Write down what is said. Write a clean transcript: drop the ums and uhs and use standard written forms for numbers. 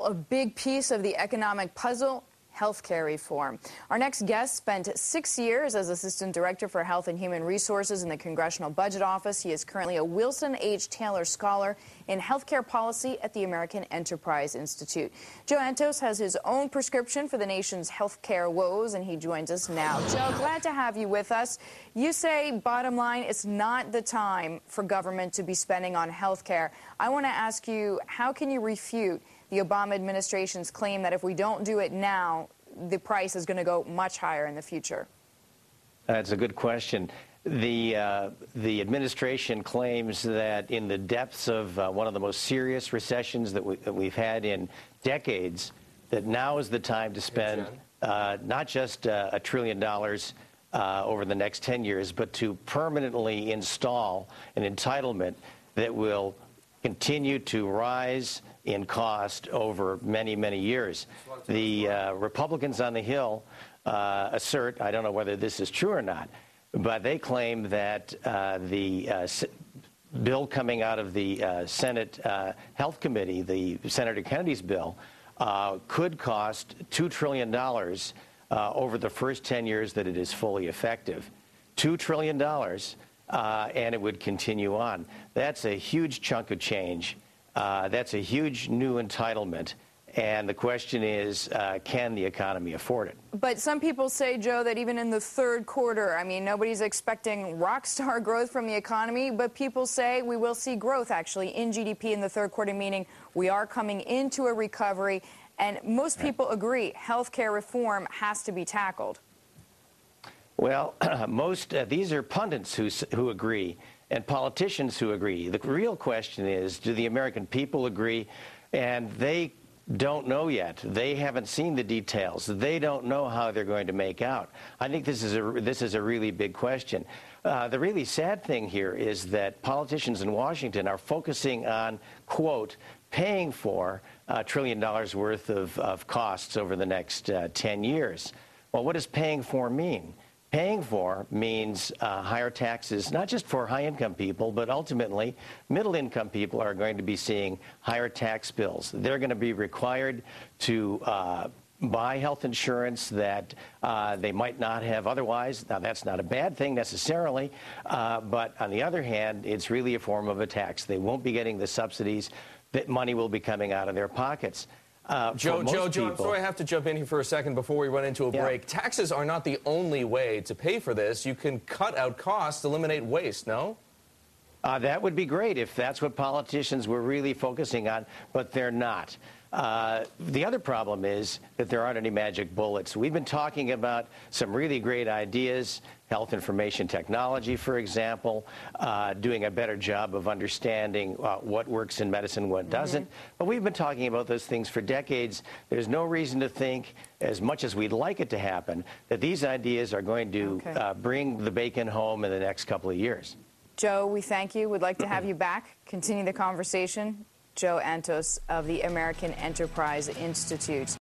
Still a big piece of the economic puzzle, healthcare reform. Our next guest spent 6 years as Assistant Director for Health and Human Resources in the Congressional Budget Office. He is currently a Wilson H. Taylor Scholar in Healthcare Policy at the American Enterprise Institute. Joe Antos has his own prescription for the nation's healthcare woes, and he joins us now. Joe, glad to have you with us. You say, bottom line, it's not the time for government to be spending on healthcare. I want to ask you, how can you refute the Obama administration's claim that if we don't do it now, the price is going to go much higher in the future? That's a good question. The administration claims that in the depths of one of the most serious recessions that we've had in decades, that now is the time to spend not just $1 trillion over the next 10 years, but to permanently install an entitlement that will continue to rise in cost over many, many years. The Republicans on the Hill assert, I don't know whether this is true or not, but they claim that the bill coming out of the Senate Health Committee, the Senator Kennedy's bill, could cost $2 trillion over the first 10 years that it is fully effective. $2 trillion, and it would continue on. That's a huge chunk of change. That's a huge new entitlement. And the question is, can the economy afford it? But some people say, Joe, that even in the third quarter, I mean, nobody's expecting rock star growth from the economy, but people say we will see growth, actually, in GDP in the third quarter, meaning we are coming into a recovery. And most people agree healthcare reform has to be tackled. Well, these are pundits who agree and politicians who agree. The real question is, do the American people agree? And they don't know yet. They haven't seen the details. They don't know how they're going to make out. I think this is a really big question. The really sad thing here is that politicians in Washington are focusing on, quote, paying for $1 trillion worth of costs over the next 10 years. Well, what does paying for mean? Paying for means higher taxes, not just for high-income people, but ultimately middle-income people are going to be seeing higher tax bills. They're going to be required to buy health insurance that they might not have otherwise. Now, that's not a bad thing necessarily, but on the other hand, it's really a form of a tax. They won't be getting the subsidies. That money will be coming out of their pockets. Joe, I'm sorry I have to jump in here for a second before we run into a break. Taxes are not the only way to pay for this. You can cut out costs, eliminate waste, no? That would be great if that's what politicians were really focusing on, but they're not. The other problem is that there aren't any magic bullets. We've been talking about some really great ideas, health information technology, for example, doing a better job of understanding what works in medicine, what doesn't. But we've been talking about those things for decades. There's no reason to think, as much as we'd like it to happen, that these ideas are going to bring the bacon home in the next couple of years. Joe, we thank you. We'd like to have you back, continue the conversation. Joe Antos of the American Enterprise Institute.